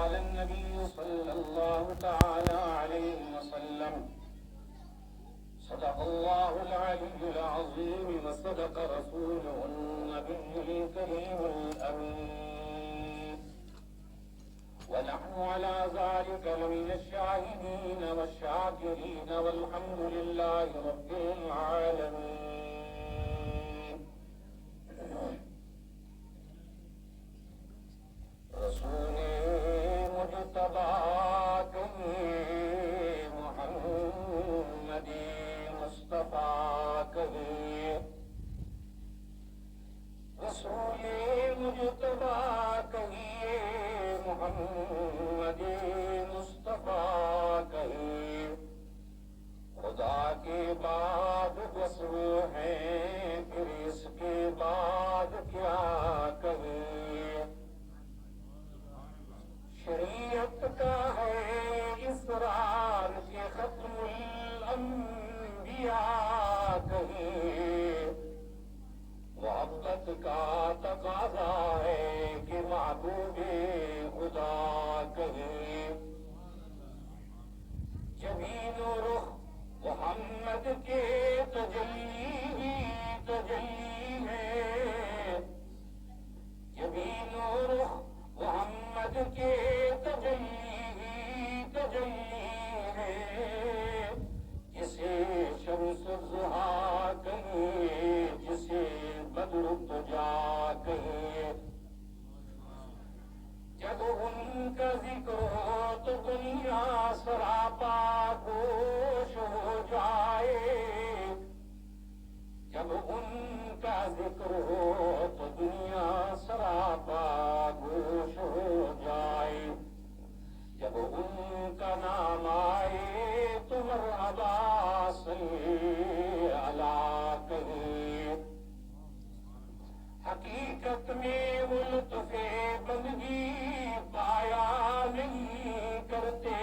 قال النبي صلى الله تعالى عليه وسلم صدق الله العلي العظيم وصدق رسوله النبي الكريم الأمين ونحن على ذلك لمن الشاهدين والشاكرين والحمد لله رب العالمين. رسول مجتبى محمد مصطفیٰ کہیے، رسول مجتبی کہیے، محمد مصطفیٰ کہیے، خدا کے بعد بس وہ ہیں، پھر اس کے بعد کیا کہیے. شریعت کا ہے اسرار کے ختم الانبیاء کہیں، محبت کا تقاضا ہے کہ محبوب خدا کہیں. جبین و رخ محمد کے تجلی ہی تجلی ہے، جبین و رخ محمد کے تجلی ہی تجلی ہے. جسے شمس الضحیٰ کہیں، جسے بدر الدجا کہیں، جب ان کا ذکر ہو تو دنیا سراپا گوش ہو جائے، جب ان کا ذکر ہو تو دنیا سراپا گوش ہو جائے، جب ان کا نام آئے تو مرحبا صلی اللہ کہیں. حقیقت میں وہ لطف بندگی پایا نہیں کرتے،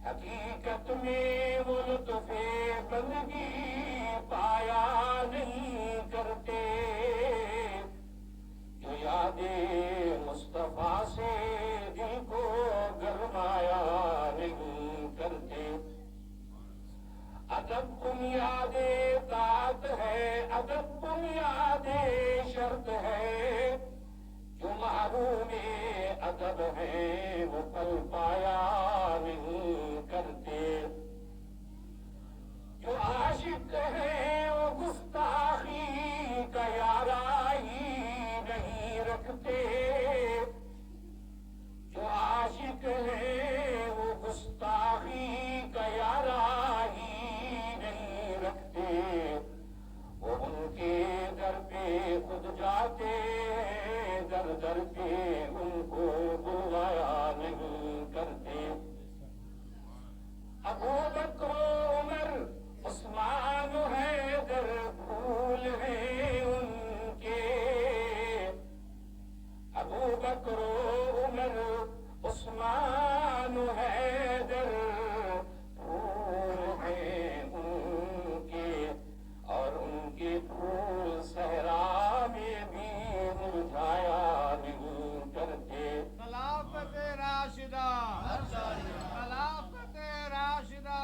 حقیقت میں وہ لطف بندگی پایا نہیں کرتے، جو یاد مصطفیٰ سے دل کو گرمایا نہیں کرتے. ادب بنیاد طاعت ہے، ادب بنیاد شرط ہے، جو محروم ادب ہے وہ پل پایا نہیں کرتے. جو عاشق ہے وہ گستاخی کا یارا ہی نہیں رکھتے، جو عاشق ہے وہ گستاخی کا یارا ہی نہیں رکھتے. وہ ان کے در پہ خود جاتے، در در پہ ان کو بلوایا نہیں کرتے. ابو بکر عمر عثمان حیدر پھول ہیں ان کے، ابو بکر عمر عثمان حیدر پھول ہیں ان کے، اور ان کے پھول صحرا میں بھی مرجھایا نہیں کرتے. خلافت راشدہ، خلافت راشدہ.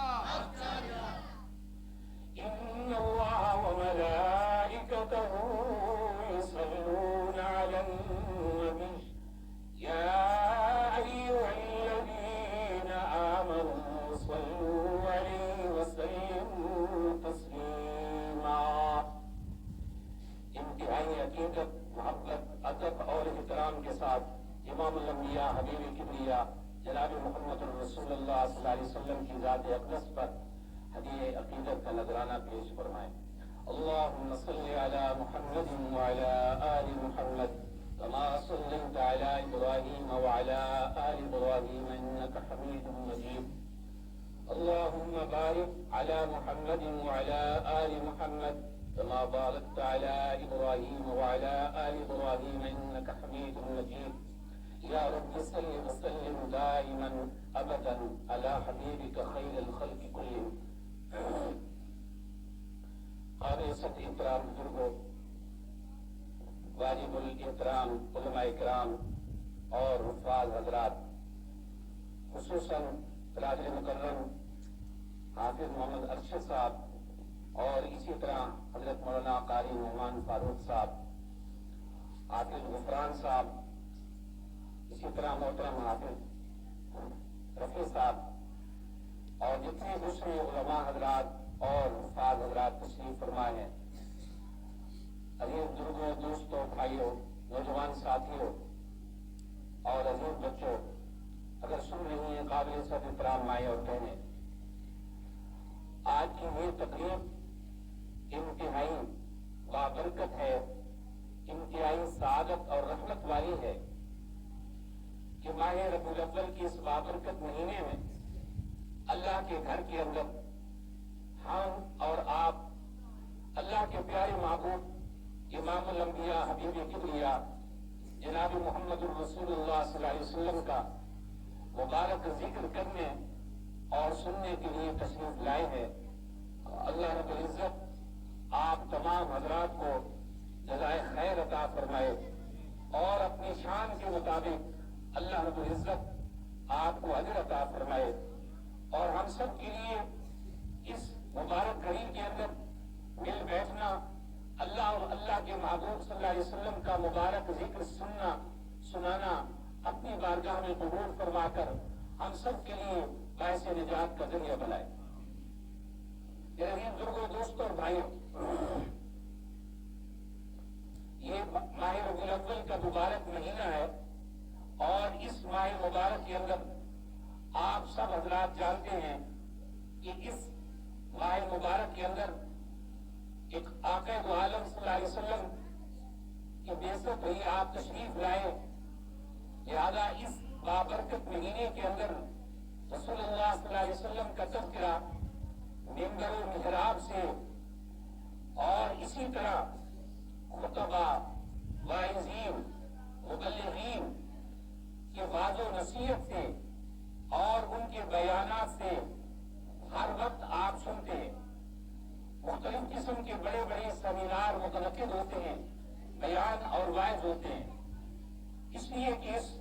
إن الله وملائكته يصلون على النبي يا أيها الذين آمنوا صلوا عليه وسلموا تسليما. انتہائی عقیدت، محبت، ادب اور احترام کے ساتھ امام الانبیاء حبیب کبریا جناب محمد رسول اللہ صلی اللہ علیہ وسلم کی ذات اقدس پر ہدیہ عقیدت کا نذرانہ پیش فرمائیں. اللهم صل على محمد وعلى آل محمد كما صليت على إبراهيم وعلى آل إبراهيم إنك حميد مجيد. اللهم بارك على محمد وعلى آل محمد كما باركت على إبراهيم وعلى آل إبراهيم إنك حميد مجيد. يا رب صل وسلم دائما أبدا على حبيبك خير الخلق كلهم. قابل صد احترام بزرگوں، واجب الاحترام علماء کرام اور حفاظ حضرات، خصوصاً قادر مکرم حافظ محمد ارشد صاحب اور اسی طرح حضرت مولانا قاری نعمان فاروق صاحب، حافظ غفران صاحب، اسی طرح محترم حافظ رفیع صاحب اور جتنے دوسرے علماء حضرات اور حفاظ حضرات تشریف فرمائے ہیں، عزیز بزرگوں، دوستوں، بھائیوں، نوجوان ساتھیوں اور عزیز بچوں، اگر سن رہی ہیں قابل سب احترام مائیں اور بہنیں، آج کی یہ تقریب انتہائی بابرکت ہے، انتہائی سعادت اور رحمت والی ہے کہ ماہ ربیع الاول کے اس بابرکت مہینے میں اللہ کے گھر کے اندر ہم اور آپ اللہ کے پیارے محبوب امام الانبیاء حبیب کبریا جناب محمد الرسول اللہ صلی اللہ علیہ وسلم کا مبارک ذکر کرنے اور سننے کے لیے تشریف لائے ہیں۔ اللہ رب العزت آپ تمام حضرات کو جزائے خیر عطا فرمائے اور اپنی شان کے مطابق اللہ رب العزت آپ کو اجر عطا فرمائے، اور ہم سب کے لیے اس مبارک گھڑی کے اندر مل بیٹھنا، اللہ اور اللہ کے محبوب صلی اللہ علیہ وسلم کا مبارک ذکر سننا سنانا اپنی بارگاہ میں قبول فرما کر ہم سب کے لیے باعث نجات کا ذریعہ بنائے۔ میرے عزیز بزرگوں، دوستوں اور بھائیوں، یہ ماہ ربیع الاول کا مبارک مہینہ ہے، اور اس ماہ مبارک کے اندر آپ سب حضرات جانتے ہیں کہ اس ماہ مبارک کے اندر ایک آقا دو عالم صلی اللہ علیہ وسلم کی بعثت ہوئی، آپ تشریف لائے، لہذا اس بابرکت مہینے کے اندر رسول اللہ صلی اللہ علیہ وسلم کا تذکرہ منبر و محراب سے اور اسی طرح خطبہ، واعظین، مبلغین کے وعظ و نصیحت سے اور ان کے بیانات سے ہر وقت آپ سنتے ہیں۔ مختلف قسم کے بڑے بڑے سیمینار منعقد ہوتے ہیں، بیان اور وعظ ہوتے ہیں، اس لیے کہ اس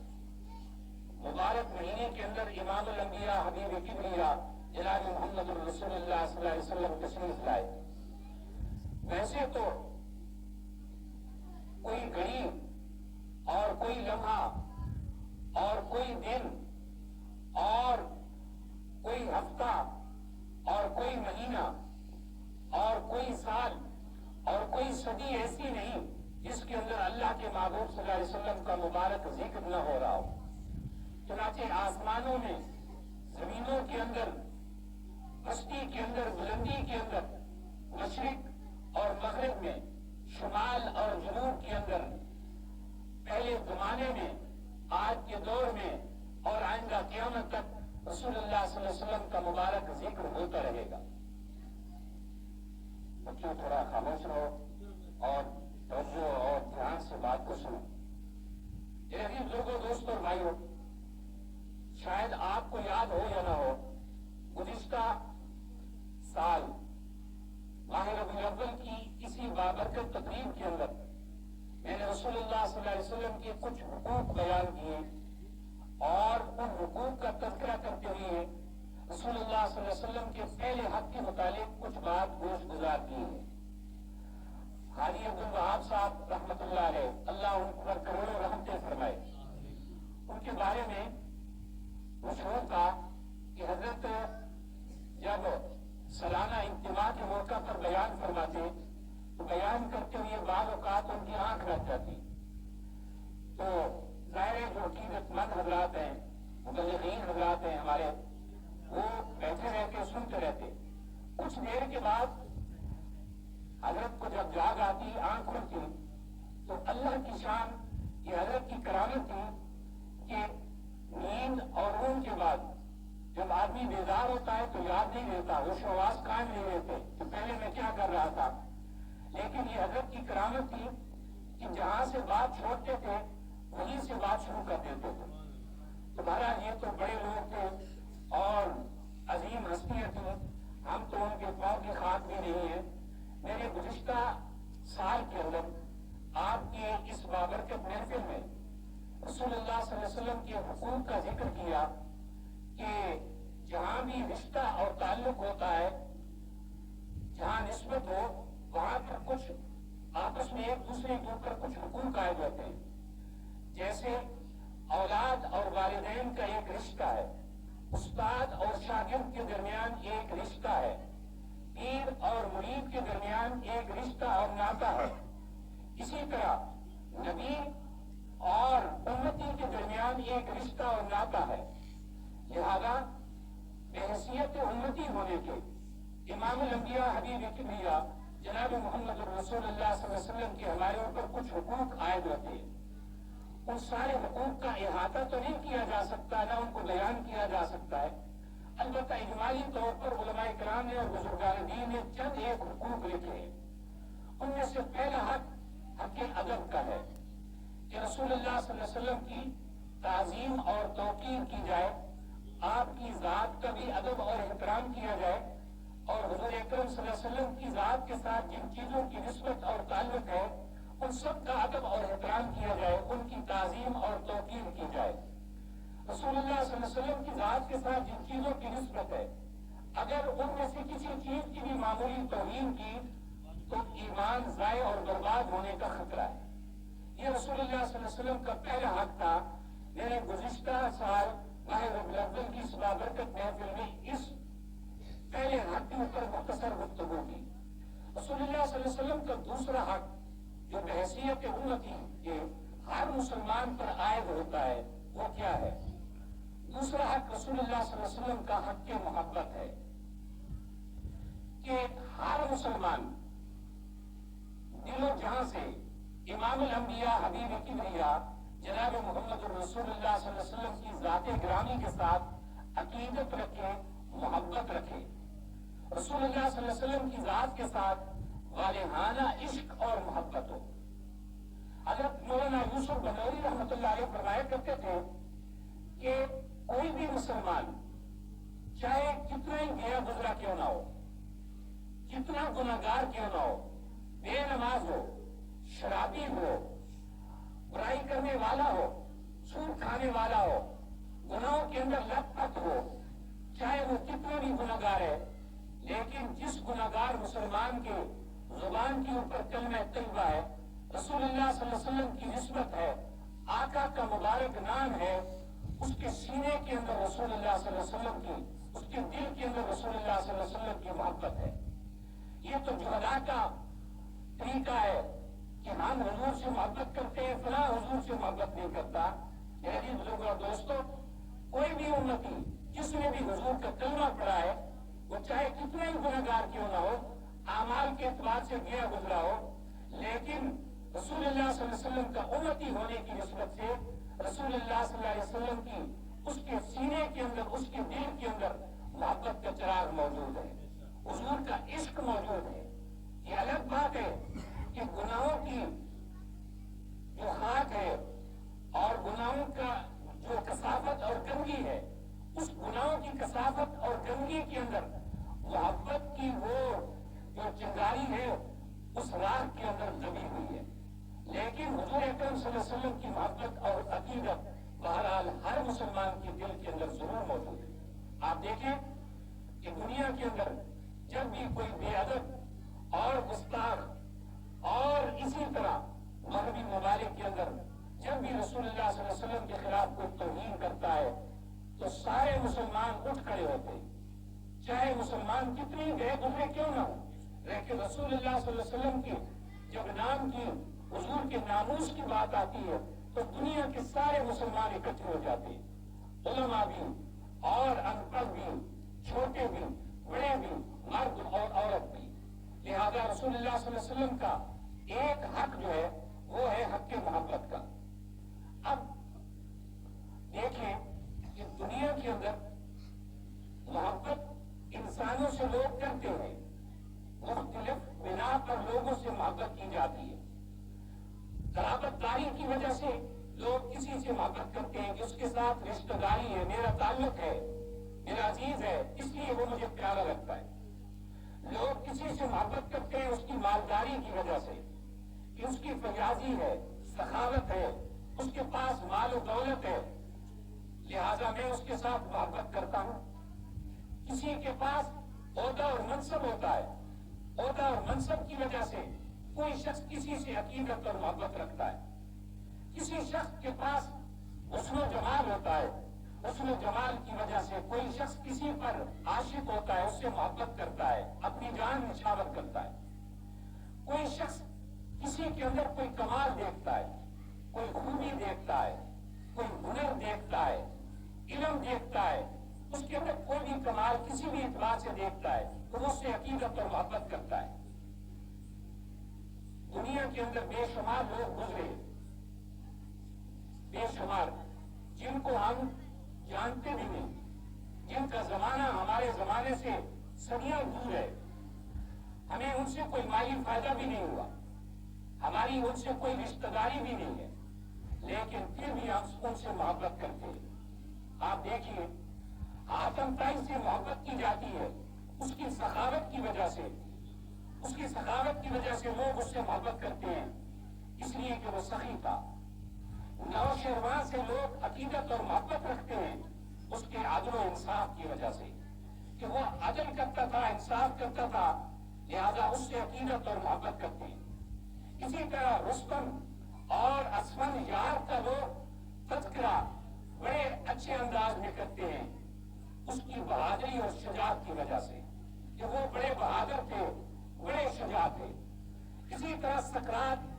مبارک مہینے کے اندر امام الانبیاء حبیب کبریا جناب محمد الرسول اللہ صلی اللہ علیہ وسلم تشریف لائے۔ ویسے تو کوئی گھڑی اور کوئی لمحہ اور کوئی دن اور کوئی ہفتہ اور کوئی مہینہ اور کوئی سال اور کوئی صدی ایسی نہیں جس کے اندر اللہ کے محبوب صلی اللہ علیہ وسلم کا مبارک ذکر نہ ہو رہا ہو۔ چنانچہ آسمانوں میں، زمینوں کے اندر، ہستی کے اندر، بلندی کے اندر، مشرق اور مغرب میں، شمال اور جنوب کے اندر، پہلے زمانے میں، آج کے دور میں اور آئندہ قیامت تک رسول اللہ صلی اللہ علیہ وسلم کا مبارک ذکر ہوتا رہے گا۔ بچوں تھوڑا خاموش رہو اور توجہ اور دھیان سے بات کو سنو۔ میرے عزیز بزرگوں، دوستوں اور بھائیوں، شاید آپ کو یاد ہو یا نہ ہو، گزشتہ سال ماہ ربیع الاول کی اسی بابرکت تقریب کے اندر میں نے رسول اللہ صلی اللہ علیہ وسلم کے کچھ حقوق بیان کیے اور ان حقوق کا تذکرہ کرتے ہوئے رسول اللہ صلی اللہ علیہ وسلم کے پہلے حق کے متعلق کچھ بات گوش گزار کی ہے۔ حاجی عبد الوہاب صاحب رحمۃ اللہ علیہ، اللہ ان پر کروڑوں رحمتیں فرمائے، ان کے بارے میں مشہور تھا کہ حضرت جب سالانہ اجتماع کے موقع پر بیان فرماتے تو بیان کرتے ہوئے بعض اوقات ان کی آنکھ لگ جاتی، تو ظاہر جو عقیدت مند حضرات ہیں، مبلغین حضرات ہیں ہمارے، وہ بیٹھے رہتے، سنتے رہتے۔ کچھ دیر کے بعد حضرت کو جب جاگ آتی، آنکھ کھلتی، تو اللہ کی شان، یہ حضرت کی کرامت تھی کہ نیند اور اون کے بعد جب آدمی بیدار ہوتا ہے تو یاد نہیں رہتا، ہوش و حواس قائم نہیں رہتے کہ پہلے میں کیا کر رہا تھا، لیکن یہ حضرت کی کرامت تھی کہ جہاں سے بات چھوڑتے تھے وہیں سے بات شروع کر دیتے تھے۔ تو بہرحال یہ تو بڑے لوگ تھے اور عظیم ہستیاں تھیں، ہم تو ان کے پاؤں کی خاک بھی نہیں ہیں۔ میرے گزشتہ سال کے اندر آپ کے اس بابرکت محفل میں رسول اللہ صلی اللہ علیہ کے حقوق کا ذکر کیا کہ جہاں بھی رشتہ اور تعلق ہوتا ہے، جہاں نسبت ہو، وہاں پر کچھ آپس میں ایک دوسرے کے اوپر کچھ حقوق عائد ہوتے ہیں. جیسے اولاد اور والدین کا ایک رشتہ ہے، استاد اور شاگرد کے درمیان ایک رشتہ ہے، پیر اور مرید کے درمیان ایک رشتہ اور ناطہ ہے. اسی طرح نبی اور امتی کے درمیان ایک رشتہ اور ناطہ ہے. لہذا بحیثیت امتی ہونے کے امام الانبیاء حبیب کبریا جناب محمد رسول اللہ صلی اللہ علیہ وسلم کے ہمارے اوپر کچھ حقوق عائد ہوتے ہیں. ان سارے حقوق کا احاطہ تو نہیں کیا جا سکتا، نہ ان کو بیان کیا جا سکتا ہے. البتہ اجمالی طور پر علماء کرام نے اور بزرگان دین نے چند ایک حقوق لکھے ہیں. ان میں سے پہلا حق ادب کا ہے کہ رسول اللہ صلی اللہ علیہ وسلم کی تعظیم اور توقیر کی جائے، آپ کی ذات کا بھی ادب اور احترام کیا جائے، اور حضور اکرم صلی اللہ علیہ وسلم کی ذات کے ساتھ جن چیزوں کی نسبت اور تعلق ہے ان سب کا ادب اور احترام کیا جائے، ان کی تعظیم اور توقیر کی جائے. رسول اللہ صلی اللہ علیہ وسلم کی ذات کے ساتھ جن چیزوں کی نسبت ہے، اگر ان میں سے کسی چیز کی بھی معمولی توہین کی تو ایمان ضائع اور برباد ہونے کا خطرہ ہے. یہ رسول اللہ صلی اللہ علیہ وسلم کا پہلا حق تھا. میں نے گزشتہ سال ماہ ربیع الاول کی اس بابرکت محفل میں اس پہلے حق کے اوپر مختصر گفتگو کی. رسول اللہ صلی اللہ علیہ وسلم کا دوسرا حق جو بحیثیت امتی کے ہر مسلمان پر عائد ہوتا ہے وہ کیا ہے؟ دوسرا حق رسول اللہ صلی اللہ علیہ وسلم کا حق محبت ہے کہ ہر مسلمان دل و جہاں سے امام الانبیاء حبیب کبریا جناب محمد رسول اللہ صلی اللہ علیہ وسلم کی ذات گرامی کے ساتھ عقیدت رکھے، محبت رکھے. رسول اللہ صلی اللہ علیہ وسلم کی ذات کے ساتھ والہانہ عشق اور محبت ہو. حضرت مولانا یوسف بنوری رحمۃ اللہ علیہ فرمایا کرتے تھے کہ کوئی بھی مسلمان چاہے کتنا ہی گیا گزرا کیوں نہ ہو، کتنا گناہگار کیوں نہ ہو، بے نماز ہو، شرابی ہو، برائی کرنے والا ہو، سود کھانے والا ہو، گناہوں کے اندر لت پت ہو، چاہے وہ کتنا بھی گناہگار ہے، لیکن جس گناہگار مسلمان کے زبان کے اوپر کلمہ طیبہ ہے، رسول اللہ صلی اللہ علیہ وسلم کی نسبت ہے، آقا کا مبارک نام ہے، اس کے سینے کے اندر رسول اللہ صلی اللہ علیہ وسلم کی، اس کے دل کے اندر رسول اللہ صلی اللہ علیہ وسلم کی محبت ہے. یہ تو جہلا کا طریقہ ہے کہ ہم حضور سے محبت کرتے ہیں، فلاں حضور سے محبت نہیں کرتا. میرے بزرگوں اور دوستوں، کوئی بھی امتی جس نے بھی حضور کا کلمہ پڑھا ہے وہ چاہے کتنا ہی گناہگار کیوں نہ ہو، اعمال کے اعتبار سے گیا گزرا ہو، لیکن رسول اللہ صلی اللہ علیہ وسلم کا امتی ہونے کی نسبت سے رسول اللہ صلی اللہ علیہ وسلم کی اس کے سینے کے اندر، اس کے دل کے اندر محبت کا چراغ موجود ہے، حضور کا عشق موجود ہے. یہ الگ بات ہے کہ گناہوں کی جو خاک ہے اور گناہوں کا جو کثافت اور گندگی ہے، اس گناہوں کی کثافت اور گندگی کے اندر محبت کی وہ جو چنگاری ہے اس راہ کے اندر دبی ہوئی ہے. لیکن حضور اکرم صلی اللہ علیہ وسلم کی محبت اور عقیدت بہرحال ہر مسلمان کے دل کے اندر ضرور موجود ہے. آپ دیکھیں کہ دنیا کے اندر جب بھی کوئی بے ادب اور گستاخ اور اسی طرح مغربی ممالک کے اندر جب بھی رسول اللہ صلی اللہ علیہ وسلم کے خلاف کوئی توہین کرتا ہے تو سارے مسلمان اٹھ کھڑے ہوتے ہیں، چاہے مسلمان کتنی گئے گزرے کیوں نہ ہو. لیکن رسول اللہ صلی اللہ علیہ وسلم کی جب نام کی، حضور کے ناموس کی بات آتی ہے تو دنیا کے سارے مسلمان اکٹھے ہو جاتے ہیں، علماء بھی اور ان پڑھ بھی، چھوٹے بھی، بڑے بھی، مرد اور عورت بھی. لہذا رسول اللہ صلی اللہ علیہ وسلم کا ایک حق جو ہے وہ ہے حق محبت کا. اب دیکھیں کہ دنیا کے اندر محبت انسانوں سے لوگ کرتے ہیں، مختلف بنا پر لوگوں سے محبت کی جاتی ہے. قرابت داری کی وجہ سے لوگ کسی سے محبت کرتے ہیں کہ اس کے ساتھ رشتہ داری ہے، میرا تعلق ہے، میرا عزیز ہے، اس لیے وہ مجھے پیارا لگتا ہے. لوگ کسی سے محبت کرتے ہیں اس کی مالداری کی وجہ سے کہ اس کی فیاضی ہے، سخاوت ہے، اس کے پاس مال و دولت ہے. لہذا میں اس کے ساتھ محبت کرتا ہوں. کسی کے پاس عہدہ اور منصب ہوتا ہے, عہدہ اور منصب کی وجہ سے کوئی شخص کسی سے عقیدت اور محبت رکھتا ہے. کسی شخص کے پاس حسن و جمال ہوتا ہے, حسن و جمال کی وجہ سے کوئی شخص کسی پر عاشق ہوتا ہے, اس سے محبت کرتا ہے, اپنی جان نچھاور کرتا ہے. کوئی شخص کسی کے اندر کوئی کمال دیکھتا ہے, کوئی خوبی دیکھتا ہے, کوئی ہنر دیکھتا ہے, علم دیکھتا ہے, اس کے اندر کوئی بھی کمال کسی بھی اعتبار سے دیکھتا ہے تو وہ اس سے عقیدت اور محبت کرتا ہے. دنیا کے اندر بے شمار لوگ گزرے, بے شمار, جن کو ہم جانتے بھی نہیں, جن کا زمانہ ہمارے زمانے سے صدیاں دور ہے. ہمیں ان سے کوئی مالی فائدہ بھی نہیں ہوا, ہماری ان سے کوئی رشتہ داری بھی نہیں ہے, لیکن پھر بھی ہم ان سے محبت کرتے ہیں. آپ دیکھیے, آدم تائی سے محبت کی جاتی ہے اس کی سخاوت کی وجہ سے, اس کی سخاوت کی وجہ سے لوگ اس سے محبت کرتے ہیں, اس لیے کہ وہ سخی تھا. نوشہروان سے لوگ عقیدت اور محبت رکھتے ہیں اس کے عدل و انصاف کی وجہ سے, کہ وہ عدل کرتا تھا, انصاف کرتا تھا, لہذا اس سے عقیدت اور محبت کرتے ہیں. اسی طرح رستم اور اسفن یار کا لوگ تذکرہ بڑے اچھے انداز میں کرتے ہیں اس کی بہادری اور شجاعت کی وجہ سے, کہ وہ بڑے بہادر تھے, بڑے شجاع تھے. اسی طرح سقراط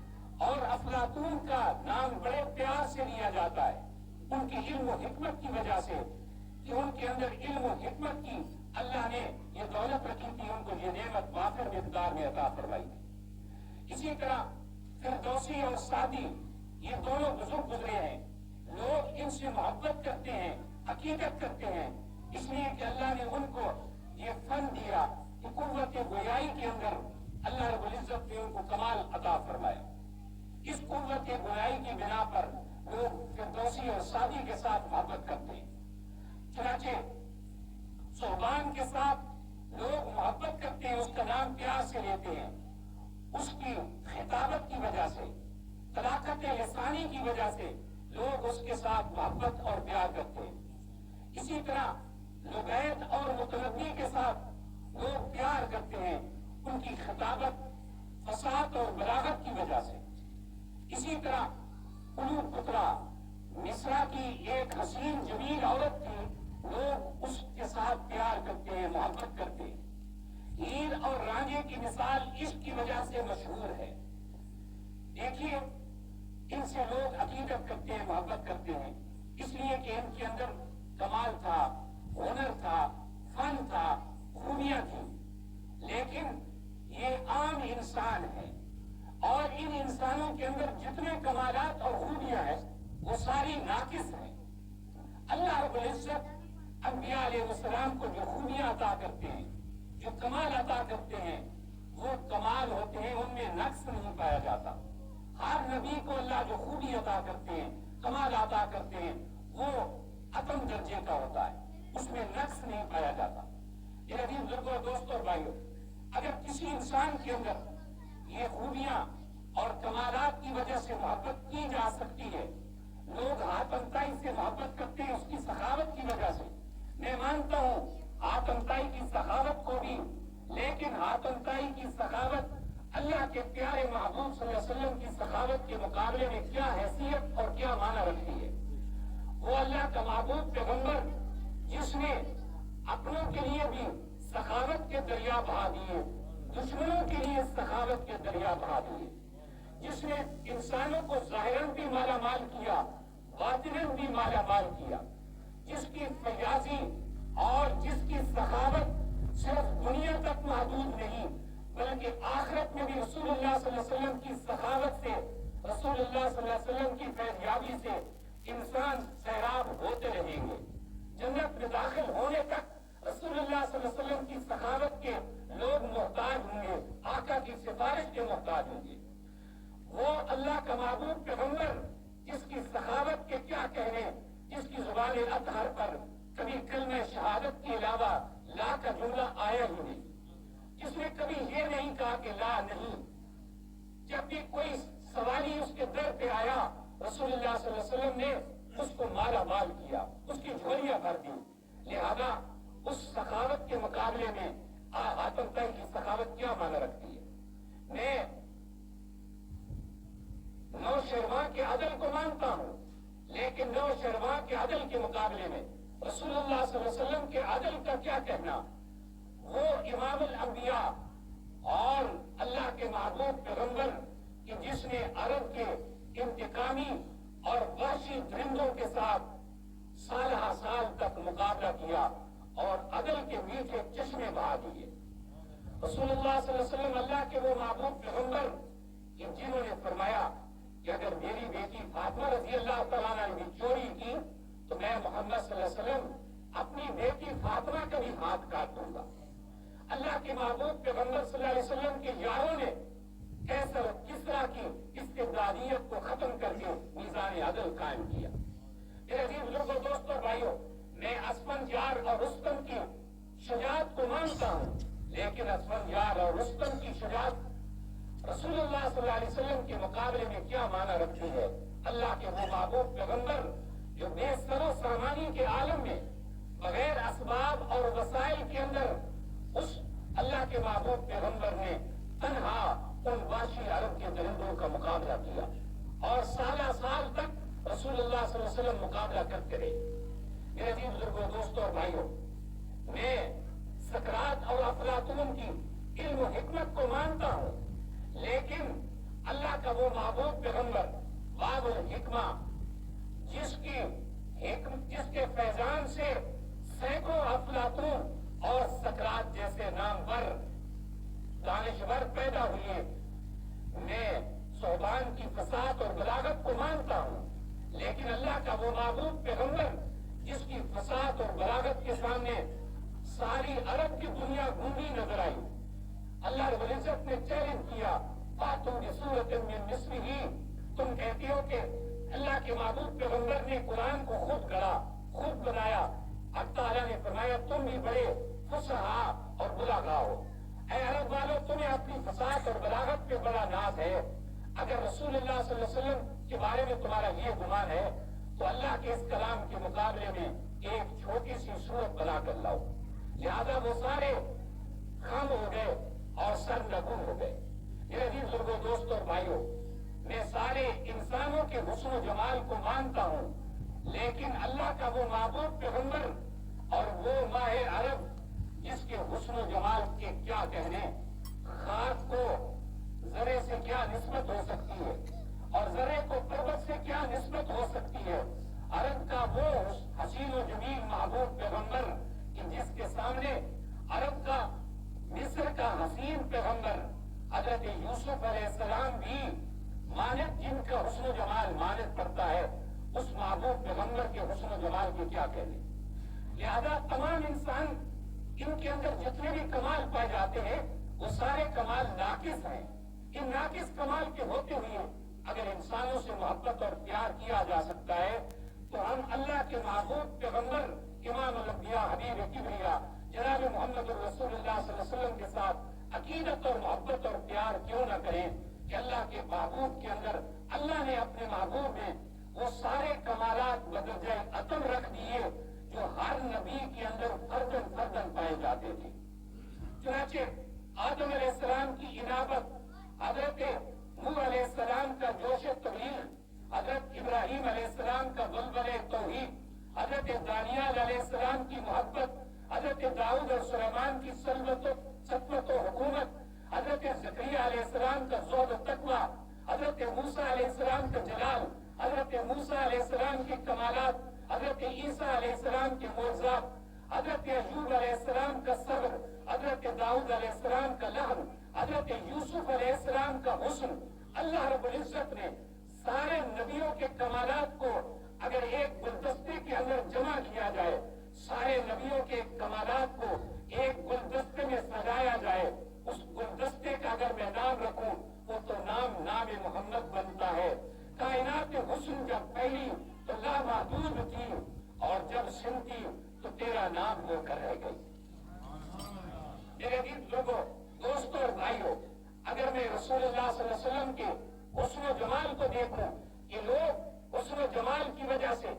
اور افلاطون کا نام بڑے پیار سے لیا جاتا ہے ان کی علم و حکمت کی وجہ سے, کہ ان کے اندر علم و حکمت کی اللہ نے یہ دولت رکھی تھی, ان کو یہ نعمت وافر مقدار میں عطا فرمائی تھی. اسی طرح فردوسی اور سعدی یہ دونوں بزرگ گزرے ہیں, لوگ ان سے محبت کرتے ہیں, عقیدت کرتے ہیں, اس لیے کہ اللہ نے ان کو یہ فن دیا کہ قوت گویائی کے اندر اللہ رب العزت نے ان کو کمال عطا فرمایا. اس قوت گویائی کی بنا پر لوگ فردوسی اور سعدی کے ساتھ محبت کرتے ہیں. چنانچہ صوبان کے ساتھ لوگ محبت کرتے ہیں, اس کا نام پیار سے لیتے ہیں, اس کی خطابت کی وجہ سے, طلاقت لسانی کی وجہ سے لوگ اس کے ساتھ محبت اور پیار کرتے ہیں. اسی طرح لغیت اور متنبی کے ساتھ لوگ پیار کرتے ہیں ان کی خطابت, فصاحت اور بلاغت کی وجہ سے. اسی طرح قلوب قطرہ مصرا کی ایک حسین جمیل عورت تھی, لوگ اس کے ساتھ پیار کرتے ہیں, محبت کرتے ہیں. ہیر اور رانجھے کی مثال عشق کی وجہ سے مشہور ہے. دیکھیے, ان سے لوگ عقیدت کرتے ہیں, محبت کرتے ہیں, اس لیے کہ ان کے اندر کمال تھا, ہنر تھا, فن تھا, خوبیاں تھیں. لیکن یہ عام انسان ہے, اور ان انسانوں کے اندر جتنے کمالات اور خوبیاں ہیں وہ ساری ناقص ہیں. اللہ رب العزت انبیاء علیہ السلام کو جو خوبیاں عطا کرتے ہیں, جو کمال عطا کرتے ہیں, وہ کمال ہوتے ہیں, ان میں نقص نہیں پایا جاتا. ہر نبی کو اللہ جو خوبی عطا کرتے ہیں, کمال عطا کرتے ہیں, وہ اتم درجے کا ہوتا ہے, اس میں نقص نہیں پایا جاتا. یہ عزیز بزرگوں, دوستوں اور بھائیوں, اگر کسی انسان کے اندر یہ خوبیاں اور کمالات کی وجہ سے محبت کی جا سکتی ہے, لوگ آتم تائی سے محبت کرتے ہیں اس کی سخاوت کی وجہ سے. میں مانتا ہوں آتم تائی کی سخاوت کو بھی, لیکن آتم تائی کی سخاوت اللہ کے پیارے محبوب صلی اللہ علیہ وسلم کی سخاوت کے مقابلے میں کیا حیثیت اور کیا معنی رکھتی ہے. وہ اللہ کا محبوب پیغمبر جس نے اپنوں کے لیے بھی سخاوت کے دریا بہا دیے, دشمنوں کے لیے سخاوت کے دریا بہا دیے, جس نے انسانوں کو ظاہراً بھی مالا مال کیا, باطناً بھی مالا مال کیا, جس کی فیاضی اور جس کی سخاوت صرف دنیا تک محدود نہیں بلکہ آخرت میں بھی رسول اللہ صلی اللہ علیہ وسلم کی سخاوت سے, رسول اللہ صلی اللہ علیہ وسلم کی فیضیابی سے انسان سیراب ہوتے رہیں گے. جنت میں داخل ہونے تک رسول اللہ صلی اللہ علیہ وسلم کی سخاوت کے لوگ محتاج ہوں گے, آقا کی سفارش کے محتاج ہوں گے. وہ اللہ کا محبوب پیغمبر جس کی سخاوت کے کیا کہنے, جس کی زبان اطہر پر کبھی کلمہ شہادت کے علاوہ لا کا جملہ آیا ہی نہیں, جس نے کبھی یہ نہیں کہا کہ لا نہیں. جب بھی کوئی سوالی اس کے در پہ آیا, رسول اللہ صلی اللہ علیہ وسلم نے اس کو مالا مال کیا، اس کی جھولیاں بھر دی. لہذا اس سخاوت کے مقابلے میں حاتم طائی کی سخاوت کیا معنی رکھتی ہے؟ میں نوشیروان کے عدل کو مانتا ہوں، لیکن نوشیروان کے عدل کے مقابلے میں رسول اللہ صلی اللہ علیہ وسلم کے عدل کا کیا کہنا؟ وہ امام الانبیاء اور اللہ کے محبوب پیغمبر کہ جس نے عرب کے انتقامی اور وحشی درندوں کے ساتھ سالہ سال تک مقابلہ کیا اور عدل کے میٹھے چشمے بہا دیے. رسول اللہ صلی اللہ علیہ وسلم اللہ کے وہ محبوب پیغمبر کہ جنہوں نے فرمایا کہ اگر میری بیٹی فاطمہ رضی اللہ تعالیٰ عنہ نے بھی چوری کی تو میں محمد صلی اللہ علیہ وسلم اپنی بیٹی فاطمہ کا بھی ہاتھ کاٹ دوں گا. اللہ کے محبوب پیغمبر صلی اللہ علیہ وسلم کے یاروں نے کیسر کسرا کی استبدادیت کو ختم کر کے میزان عدل قائم کیا. میرے عزیز بزرگوں، دوستوں، بھائیوں، میں اسفندیار اور رستم کی شجاعت کو مانتا ہوں، لیکن اسفندیار اور رستم کی شجاعت رسول اللہ صلی اللہ علیہ وسلم کے مقابلے میں کیا معنی رکھتی ہے؟ اللہ کے وہ محبوب پیغمبر جو بے سر و سامانی کے عالم میں بغیر اسباب اور وسائل کے اندر اس اللہ کے محبوب پیغمبر نے تنہا ان وحشی عرب کے درندوں کا مقابلہ کیا اور سالہ سال تک رسول اللہ صلی اللہ علیہ وسلم مقابلہ کرتے رہے. میرے عزیز بزرگوں، دوستوں اور بھائیوں، میں سقراط اور افلاطون کی علم و حکمت کو مانتا ہوں، لیکن اللہ کا وہ محبوب پیغمبر باب الحکمہ جس کے فیضان سے سینکڑوں افلاطون اور سقراط جیسے نامور دانشور پیدا ہوئے، میں صوبان کی فصاحت اور بلاغت کو مانتا ہوں، لیکن اللہ کا وہ محبوب پیغمبر جس کی فصاحت اور بلاغت کے سامنے ساری عرب کی دنیا گونگی نظر آئی. اللہ رب العزت نے چیلنج کیا، فاتوا بسورۃ من مثلہ. تم کہتے ہو کہ اللہ کے محبوب پیغمبر نے قرآن کو خود گڑھا، خود بنایا. اب تعالیٰ نے فرمایا تم بھی بڑے فصحا اور بلاغا ہو. اے عرب والو، تمہیں اپنی فصاحت اور بلاغت پہ بڑا ناز ہے. اگر رسول اللہ صلی اللہ علیہ وسلم کے بارے میں تمہارا یہ گمان ہے تو اللہ کے اس کلام کے مقابلے میں ایک چھوٹی سی سورت بنا کر لاؤ. لہذا وہ سارے خم ہو گئے اور سرنگون ہو گئے. میرے عزیز بزرگوں، دوستوں اور بھائیوں، میں سارے انسانوں کے حسن و جمال کو مانتا ہوں، لیکن اللہ کا وہ محبوب پیغمبر اور وہ ماہ عرب جس کے حسن و جمال کے کیا کہنے، خاک کو ذرے سے کیا نسبت ہو سکتی ہے اور ذرے کو پربت سے کیا نسبت ہو سکتی ہے. عرب کا وہ حسین و جمیل محبوب پیغمبر کہ جس کے سامنے عرب کا مصر کا حسین پیغمبر حضرت یوسف علیہ السلام بھی مانت جن کا حسن و جمال مانت کرتا ہے، اس محبوب پیغمبر کے حسن و جمال کے کیا کہنے. لہذا تمام انسان ان کے اندر جتنے بھی کمال پائے جاتے ہیں وہ سارے کمال ناقص ہیں. ان ناقص کمال کے ہوتے ہوئے اگر انسانوں سے محبت اور پیار کیا جا سکتا ہے تو ہم اللہ کے محبوب پیغمبر امام الانبیاء حبیب کبریا جناب محمد الرسول اللہ صلی اللہ علیہ وسلم کے ساتھ عقیدت اور محبت اور پیار کیوں نہ کریں کہ اللہ کے محبوب کے اندر اللہ نے اپنے محبوب میں وہ سارے کمالات بدرجہ عطم رکھ دیے جو ہر نبی کے اندر فردن فردن پائے جاتے تھے. چنانچہ آدم علیہ السلام کی انابت، حضرت نوح علیہ السلام کا جوش تبلیغ، حضرت ابراہیم علیہ السلام کا بلبلے توحید، حضرت دانیال علیہ السلام کی محبت، حضرت داؤد اور سلیمان کی سلطنت و حکومت، حضرت زکریا علیہ السلام کا زہد و تقوی، حضرت موسیٰ علیہ السلام کا جلال، حضرت موسیٰ علیہ السلام کے کمالات، حضرت عیسیٰ علیہ السلام کے معجزات، حضرت ایوب علیہ السلام کا صبر، حضرت داؤد علیہ السلام کا لحن، حضرت یوسف علیہ السلام کا حسن. اللہ رب العزت نے سارے نبیوں کے کمالات کو اگر ایک گلدستے کے اندر جمع کیا جائے، سارے نبیوں کے کمالات کو ایک گلدستے میں سجایا جائے، اس گلدستے کا اگر میں نام رکھوں وہ تو نام محمد بنتا ہے. کائنات حسن جب پھیلی تو لامحدود تھی اور جب سنتی تو تیرا نام ہو کر رہ گئی. میرے عزیز لوگوں، دوستوں اور بھائیوں، اگر میں رسول اللہ صلی اللہ علیہ وسلم کے حسن و جمال کو دیکھوں کہ لوگ حسن و جمال کی وجہ سے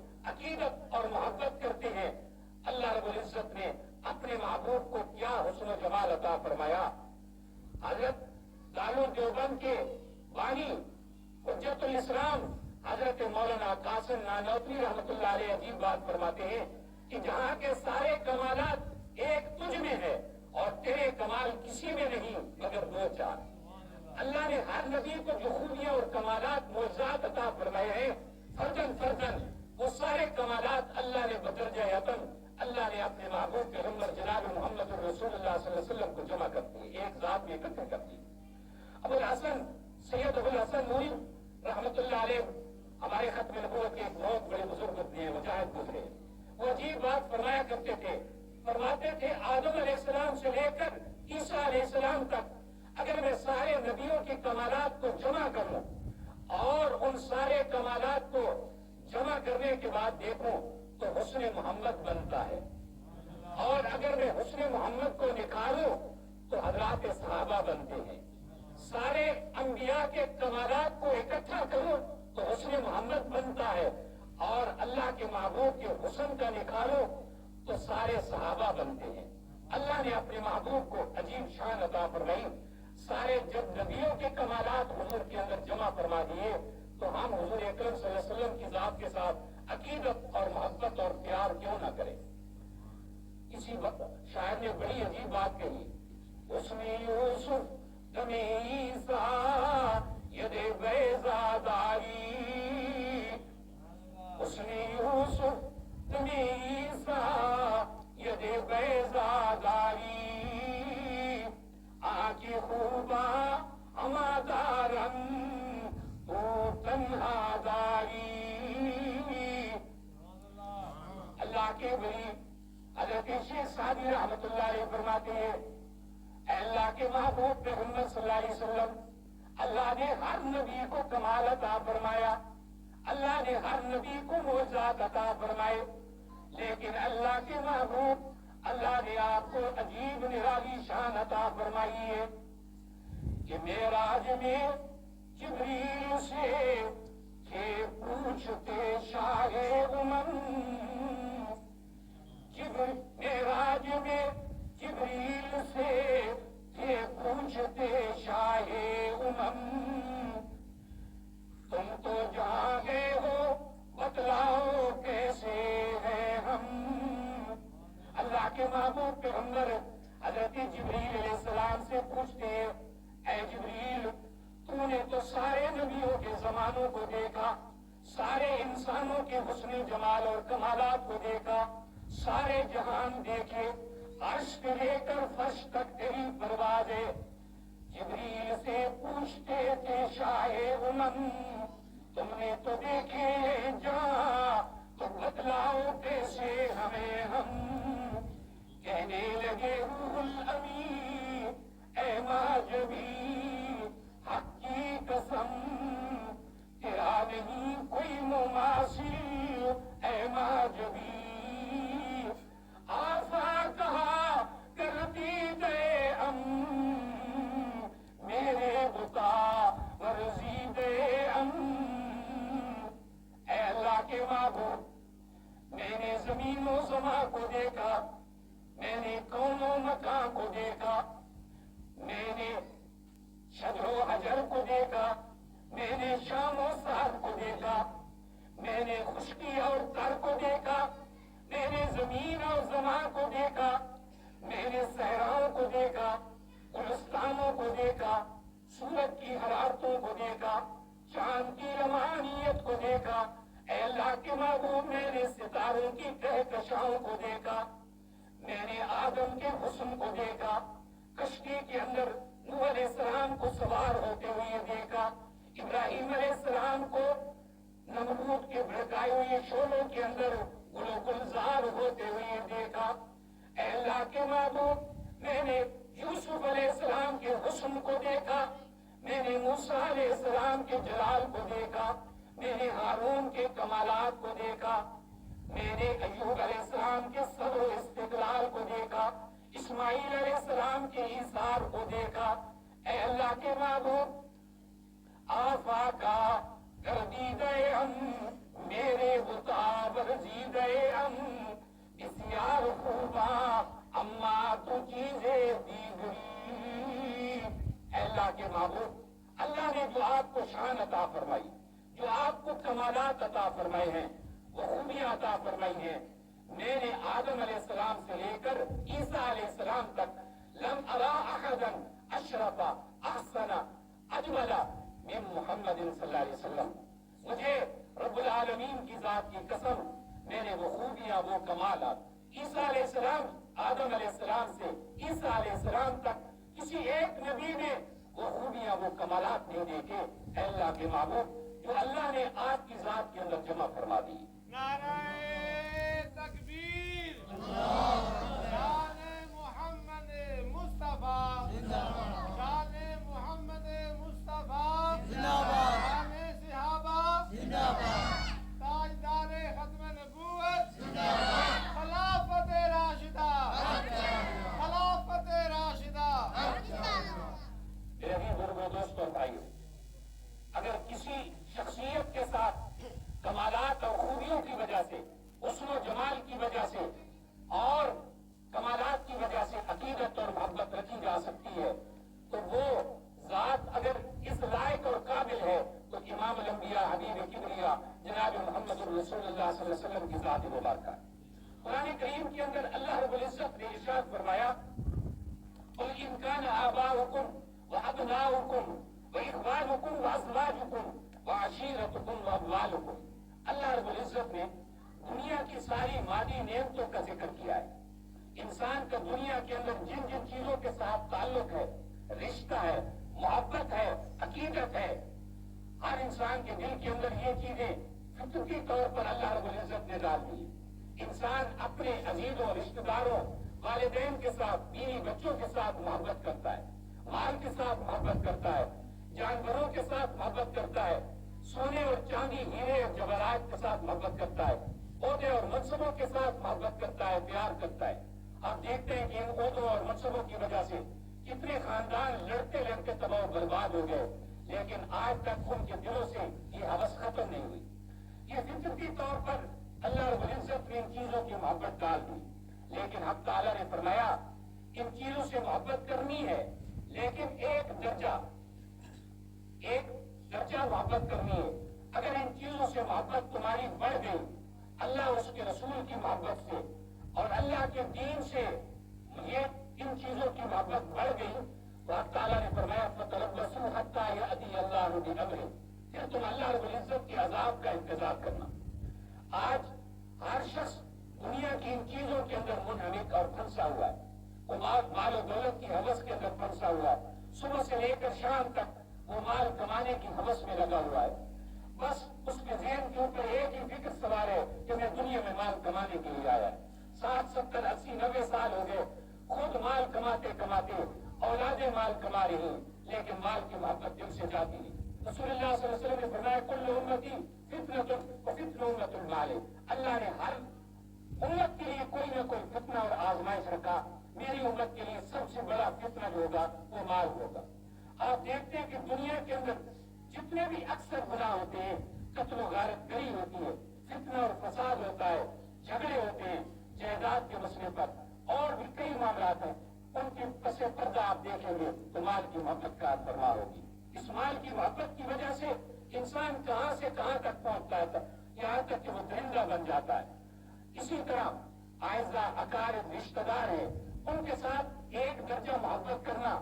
حضرت مولانا قاسم نانوتوی رحمۃ اللہ علیہ عجیب بات فرماتے ہیں کہ جہاں کے سارے کمالات ایک تجھ میں ہے اور تیرے کمال کسی میں نہیں مگر دو چار. اللہ نے ہر نبی کو جو خوبیاں اور کمالات معجزات عطا فرمائے ہیں فردن فردن وہ سارے کمالات اللہ نے بدرجہ عطن اللہ نے اپنے محبوب پیغمبر جناب محمد رسول اللہ صلی اللہ علیہ وسلم کو جمع کر دی, ایک ذات میں اکٹھے کر دی. ابو الحسن سید ابو الحسن نوری رحمۃ اللہ علیہ ہمارے ختم نبوت کے ایک بہت بڑے بزرگ گزرے مجاہد گزرے. وہ عجیب بات فرمایا کرتے تھے, فرماتے تھے آدم علیہ السلام سے لے کر عیسیٰ علیہ السلام تک اگر میں سارے نبیوں کے کمالات کو جمع کروں اور ان سارے کمالات کو جمع کرنے کے بعد دیکھوں تو حسن محمد بنتا ہے, اور اگر میں حسن محمد کو نکالوں تو حضرات صحابہ بنتے ہیں. سارے انبیاء کے کمالات کو اکٹھا کروں تو حسن محمد بنتا ہے, اور اللہ کے محبوب کے حسن کا نکالو تو سارے صحابہ بنتے ہیں. اللہ نے اپنے محبوب کو عجیب شان عطا فرمائی. سارے جب نبیوں کے کمالات حضور کے اندر جمع فرما دیے تو ہم حضور اکرم صلی اللہ علیہ وسلم کی ذات کے ساتھ عقیدت اور محبت اور پیار کیوں نہ کریں. اسی وقت شاعر نے بڑی عجیب بات کہی, اس میں یوسف دم عیسیٰ ید بیضاداری, اس نے یوسف دم عیسیٰ ید بیضاداری, آنکھ خوبا ہمادارن تو تنہا داری. اللہ کے ولی حضرت شیخ سعدی رحمۃ اللہ علیہ فرماتے ہیں, اے اللہ کے محبوب پیغمبر صلی اللہ علیہ وسلم, اللہ نے ہر نبی کو کمال عطا فرمایا, اللہ نے ہر نبی کو معجزات عطا فرمائے, لیکن اللہ کے محبوب اللہ نے آپ کو عجیب نرالی شان عطا فرمائی ہے کہ معراج میں جبریل سے کہ پوچھتے شاہ امم, معراج میں جبریل سے کہ پوچھتے شاہ امم, تم تو جہاں گئے ہو بتلاؤ کیسے ہیں ہم. اللہ کے محبوب پیغمبر حضرت جبریل علیہ السلام سے پوچھتے ہیں, اے جبریل تو نے تو سارے نبیوں کے زمانوں کو دیکھا, سارے انسانوں کے حسن جمال اور کمالات کو دیکھا, سارے جہان دیکھے, عرش سے لے کر فرش تک تیری پرواز ہے. جبریل سے پوچھتے تھے شاہ امم, تم نے تو دیکھے جہاں تو بتلاؤ کیسے ہمیں ہم. کہنے لگے روح الامین اے معجبی حق کی قسم تیرا نہیں کوئی مماثل اے معجبی. آفا کہا کرتی دے ام میرے بتا ورزی دے ام. اے اللہ کے محبوب, میں نے زمین و سما کو دیکھا, میں نے کون و مکان کو دیکھا, میں نے شجر و حجر کو دیکھا, میں نے شام و سحر کو دیکھا, میں نے خشکی اور تر کو دیکھا, میں نے زمین اور زمان کو دیکھا, میں نے صحراؤں کو دیکھا, گلستانوں کو دیکھا, سورج کی حرارتوں کو دیکھا, چاند کی روحانیت کو دیکھا. اے اللہ کے محبوب, میں نے ستاروں کی کہکشاؤں کو دیکھا, میں نے آدم کے حسن کو دیکھا, کشتی کے اندر نوح علیہ السلام کو سوار ہوتے ہوئے دیکھا, ابراہیم علیہ السلام کو نمرود کے بھڑکائے ہوئے شعلوں کے اندر گل و گلزار ہوتے ہوئے دیکھا. اے اللہ کے محبوب, میں نے یوسف علیہ السلام کے حسن کو دیکھا, میں نے موسیٰ علیہ السلام کے جلال کو دیکھا, میں نے ہارون کے کمالات کو دیکھا, میں نے ایوب علیہ السلام کے صبر و استقلال کو دیکھا, اسماعیل علیہ السلام کے ایثار کو دیکھا. اے اللہ کے محبوب, آفاقہ گردیدے ہم میرے بتا ورزیدے ہم, بسیار خوبا اما تو چیزیں دیگری. اے اللہ کے محبوب, اللہ نے جو آپ کو شان عطا فرمائی, جو آپ کو کمال کمالات عطا فرمائے ہیں، وہ خوبیاں عطا فرمائی ہیں، میں نے آدم علیہ السلام سے لے کر عیسیٰ علیہ السلام تک لم ارا احدا اشرف احسن اجمل من محمد صلی اللہ علیہ وسلم. مجھے رب العالمین کی ذات کی قسم، میں نے وہ خوبیاں، وہ کمالات عیسیٰ علیہ السلام، آدم علیہ السلام سے عیسیٰ علیہ السلام تک کسی ایک نبی میں وہ خوبیاں، وہ کمالات نہیں دیکھے. اے اللہ کے محبوب، جو اللہ نے آپ کی ذات کے اندر جمع فرما دی. نعرہ تکبیر، شان محمد مصطفیٰ، شان محمد مصطفیٰ، شان صحابہ، تاجدار ختم نبوت، خلافت راشدہ، خلافت راشدہ. میرے بزرگوں، دوستوں، بھائیوں، اگر کسی شخصیت کے ساتھ کمالات اور خوبیوں کی وجہ سے، حسن و جمال کی وجہ سے اور کمالات کی وجہ سے عقیدت اور محبت رکھی جا سکتی ہے، تو وہ ذات اگر اس لائق اور قابل ہے تو امام الانبیاء حبیب کبریا جناب محمد رسول اللہ صلی اللہ علیہ وسلم کی ذات مبارکہ. قرآن کریم کے اندر اللہ رب العزت نے ارشاد فرمایا، قل ان کان آباؤکم وابناؤکم واخوانکم وازواجکم وعشیرتکم واموالکم. اللہ رب العزت نے دنیا کی ساری مادی نعمتوں کا ذکر کیا ہے. انسان کا دنیا کے اندر جن جن چیزوں کے ساتھ تعلق ہے، رشتہ ہے، محبت ہے، عقیدت ہے، ہر انسان کے دل کے اندر یہ چیزیں فطرتی طور پر اللہ رب العزت نے ڈال دی. انسان اپنے عزیزوں، رشتہ داروں، والدین کے ساتھ، بیوی بچوں کے ساتھ محبت کرتا ہے، مال کے ساتھ محبت کرتا ہے، جانوروں کے ساتھ محبت کرتا ہے، سونے اور چاندی، ہیرے اور جواہرات کے ساتھ محبت کرتا ہے، عہدے اور منصبوں کے ساتھ محبت کرتا ہے، پیار کرتا ہے. آپ دیکھتے ہیں کہ ان عہدوں اور منصبوں کی وجہ سے کتنے خاندان لڑتے لڑتے تباہ و برباد ہو گئے، لیکن آج تک ان کے دلوں سے یہ ہوس ختم نہیں ہوئی. یہ فطرتی طور پر اللہ رب العزت نے ان چیزوں کی محبت ڈال دی. لیکن حق تعالیٰ نے فرمایا ان چیزوں سے محبت کرنی ہے، لیکن ایک درجہ محبت کرنی ہے. اگر ان چیزوں سے محبت تمہاری بڑھ گئی، اللہ اور اس کے رسول کی محبت سے اور اللہ کے دین سے یہ ان چیزوں کی محبت بڑھ گئی، تو حق تعالیٰ نے فرمایا فَتَرَبَّصُوا حَتَّىٰ يَأْتِيَ اللَّهُ بِأَمْرِهِ. پھر تم اللہ رب العزت کے عذاب کا انتظار کرنا. آج ہر شخص دنیا کی ان چیزوں کے اندر منہمک اور پھنسا ہوا ہے. وہ مال و دولت کی ہوس کے اندر پھنسا ہوا ہے. صبح سے لے کر شام تک وہ مال کمانے کی ہوس میں لگا ہوا ہے. بس اس کے ذہن کے اوپر ایک ہی فکر سوار ہے کہ میں دنیا میں مال کمانے کے لیے آیا. 60 70 80 90 سال ہو گئے، خود مال کماتے کماتے اولادیں مال کما رہی ہیں، لیکن مال کی محبت دل سے جاتی نہیں. رسول اللہ صلی اللہ علیہ وسلم نے فرمایا کل امتی فتنۃ وفتنہ امۃ المال. اللہ نے ہر امت کے لیے کوئی نہ کوئی فتنہ اور آزمائش رکھا. میری امت کے لیے سب سے بڑا فتنہ جو ہوگا وہ مال ہوگا. آپ دیکھتے ہیں کہ دنیا کے اندر جتنے بھی اکثر گناہ ہوتے ہیں، قتل و غارت گری ہوتی ہے، فتنہ اور فساد ہوتا ہے، جھگڑے ہوتے ہیں جائیداد کے مسئلے پر، اور بھی کئی معاملات ہیں، ان کے پس پردہ آپ دیکھیں گے تو مال کی محبت کا برمار ہوگی. اس مال کی محبت کی وجہ سے انسان کہاں سے کہاں تک پہنچتا ہے، یہاں تک کہ وہ درندہ بن جاتا ہے. اسی طرح اعزا اقارب رشتہ دار ہیں، ان کے ساتھ ایک درجہ محبت کرنا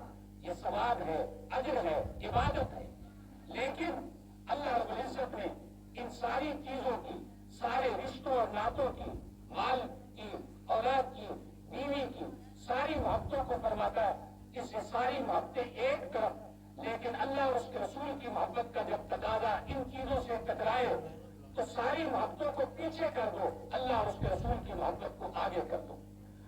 یہ ثواب ہے، اجر ہے، عبادت ہے. لیکن اللہ رب العزت نے ان ساری چیزوں کی، سارے رشتوں اور ناتوں کی، مال کی، اولاد کی، بیوی کی، ساری محبتوں کو فرماتا ہے اس سے ساری محبتیں ایک طرف. لیکن اللہ اور اس کے رسول کی محبت کا جب تقاضا ان چیزوں سے ٹکرائے تو ساری محبتوں کو پیچھے کر دو، اللہ اور اس کے رسول کی محبت کو آگے کر دو.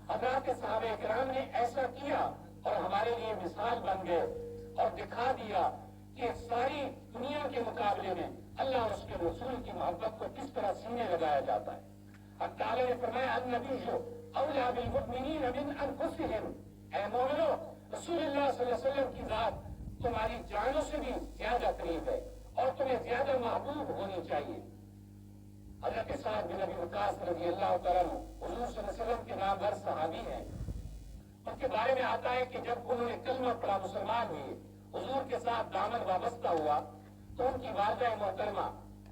حضرات صحابہ کرام نے ایسا کیا اور ہمارے لیے مثال بن گئے اور دکھا دیا کہ ساری دنیا کے مقابلے میں اللہ اور اس کے رسول کی محبت کو کس طرح سینے لگایا جاتا ہے. حق تعالیٰ نے فرمایا النبی اولیٰ بالمؤمنین من انفسہم. اے مومنو، رسول اللہ صلی اللہ علیہ وسلم کی ذات تمہاری جانوں سے بھی زیادہ قریب ہے اور تمہیں زیادہ محبوب ہونی چاہیے. حضرت سعد بن ابی وقاص رضی اللہ تعالیٰ عنہ حضور صلی اللہ علیہ وسلم کے نامور صحابی ہیں. ان کے بارے میں آتا ہے کہ جب انہوں نے کلمہ پڑھا، مسلمان ہوئے، حضور کے ساتھ دامن وابستہ ہوا، تو ان کی والدہ محترمہ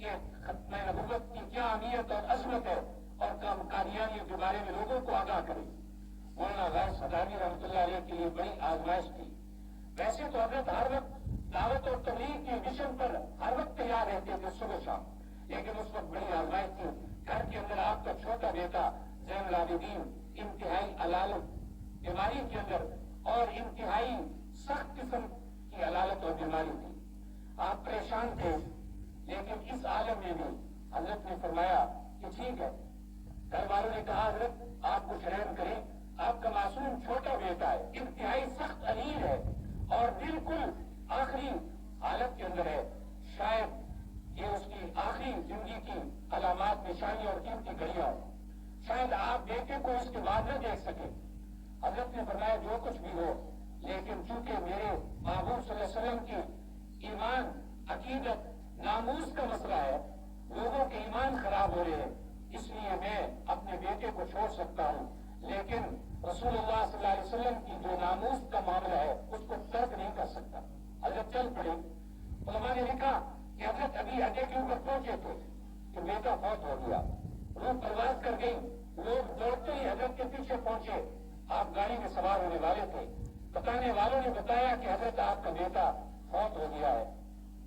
کہ ختم نبوت کی کیا اہمیت اور عظمت ہے اور قادیانیوں کے بارے میں لوگوں کو آگاہ کرے۔ مولانا غوث حدانی رحمۃ اللہ علیہ کے لیے بڑی آزمائش تھی۔ ویسے تو حضرت ہر وقت دعوت اور تبلیغ کے مشن پر ہر وقت تیار رہتے تھے صبح شام، لیکن اس وقت بڑی آزمائش تھی۔ گھر کے اندر آپ کا چھوٹا بیٹا زین العابدین انتہائی علالت بیماری کے اندر اور انتہائی سخت قسم کی علالت اور بیماری تھی۔ آپ پریشان تھے، لیکن اس عالم میں بھی حضرت نے فرمایا کہ ٹھیک ہے۔ گھر والوں نے کہا حضرت آپ کچھ رحم کریں، آپ کا معصوم چھوٹا بیٹا ہے، انتہائی سخت علیم ہے اور بالکل آخری حالت کے اندر ہے، شاید یہ اس کی آخری زندگی کی علامات نشانی اور قیمتی گھڑیاں ہوں، شاید آپ بیٹے کو اس کے بعد نہ دیکھ سکے۔ حضرت نے فرمایا جو کچھ بھی ہو، لیکن چونکہ میرے محبوب صلی اللہ علیہ وسلم کی ایمان، عقیدت، ناموس کا مسئلہ ہے، لوگوں کے ایمان خراب ہو رہے ہیں، اس لیے میں اپنے بیٹے کو چھوڑ سکتا ہوں، لیکن رسول اللہ صلی اللہ علیہ وسلم کی جو ناموس کا معاملہ ہے اس کو ترک نہیں کر سکتا۔ حضرت چل پڑے۔ علماء نے لکھا کہ حضرت ابھی اڈے کے اوپر پہنچے تھے کہ بیٹا فوت ہو گیا، روح پرواز کر گئی، لوگ دوڑتے ہی حضرت کے پیچھے پہنچے۔ آپ گاڑی میں سوار ہونے والے تھے، بتانے والوں نے بتایا کہ حضرت آپ کا بیٹا فوت ہو گیا ہے،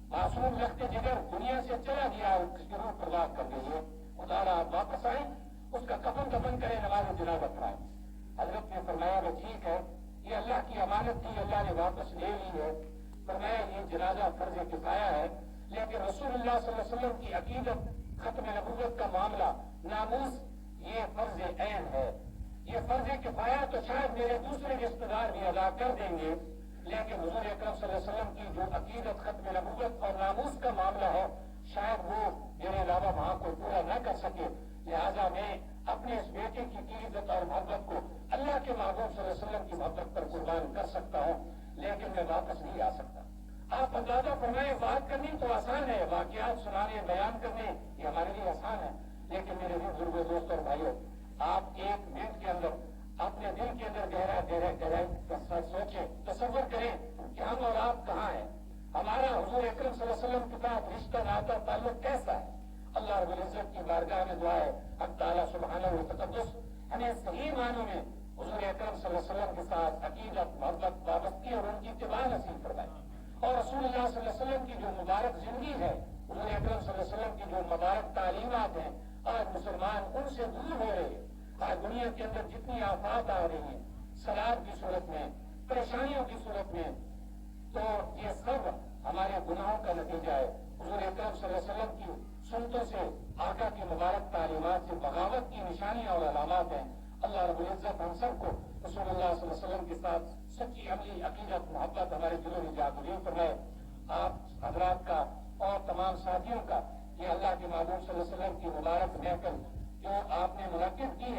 معصوم لخت جگر دنیا سے چلا گیا، اس کی روح پرواز کر گئی ہے، خدا آپ واپس آئیں، اس کا کفن دفن کریں، نماز جنازہ پڑھائیں۔ حضرت نے فرمایا وہ ٹھیک ہے، یہ اللہ کی امانت تھی، اللہ نے واپس لے لی ہے۔ فرمایا یہ جنازہ فرض کفایہ ہے، لیکن رسول اللہ صلی اللہ علیہ وسلم کی عقیدت، ختم نبوت کا معاملہ، ناموس، یہ فرض عین ہے۔ یہ فرض کفایہ تو شاید میرے دوسرے رشتہ دار بھی ادا کر دیں گے، لیکن حضور اکرم صلی اللہ علیہ وسلم کی جو عقیدت، ختم نبوت اور ناموس کا معاملہ ہے، شاید وہ میرے علاوہ وہاں کوئی پورا نہ کر سکے، لہٰذا میں اپنے اس بیٹے کی عقیدت اور محبت کو اللہ کے محبوب صلی اللہ علیہ وسلم کی محبت پر قربان کر سکتا ہوں، لیکن میں واپس نہیں آ سکتا۔ آپ اندازہ فرمائیں، بات کرنی تو آسان ہے، واقعات سنانے، بیان کرنے یہ ہمارے لیے آسان ہے، لیکن میرے بزرگوں، دوستوں اور بھائیوں، آپ ایک منٹ کے اندر اپنے دل کے اندر گہرائی سوچیں، تصور کریں کہ ہم اور آپ کہاں ہیں، ہمارا حضور اکرم صلی اللہ علیہ وسلم کے ساتھ رشتہ، ناطہ، تعلق کیسا ہے۔ اللہ رب العزت کی بارگاہ میں دعا ہے حق تعالیٰ سبحانہ و تقدس ہمیں صحیح معنوں میں حضور اکرم صلی اللہ علیہ وسلم کے ساتھ عقیدت، محبت، وابستگی اور ان کی اتباع نصیب فرمائے، اور رسول اللہ صلی اللہ علیہ وسلم کی جو مبارک زندگی ہے، حضور اکرم صلی اللہ علیہ وسلم کی جو مبارک تعلیمات ہیں، آج مسلمان ان سے دور ہو رہے ہیں۔ آج دنیا کے اندر جتنی آفات آ رہی ہیں، سیلاب کی صورت میں، پریشانیوں کی صورت میں، تو یہ سب ہمارے گناہوں کا نتیجہ ہے۔ حضور اکرم صلی اللہ علیہ وسلم کی سنتوں سے، آقا کی مبارک تعلیمات سے بغاوت کی نشانیاں اور علامات ہیں۔ اللہ رب العزت ہم سب کو رسول اللہ صلی اللہ علیہ وسلم کے ساتھ سچی عملی عقیدت، محبت ہمارے دلوں میں جاگزین فرمائے۔ آپ حضرات کا اور تمام ساتھیوں کا یہ اللہ کے محبوب صلی اللہ علیہ وسلم کی مبارک محفل جو آپ نے منعقد کی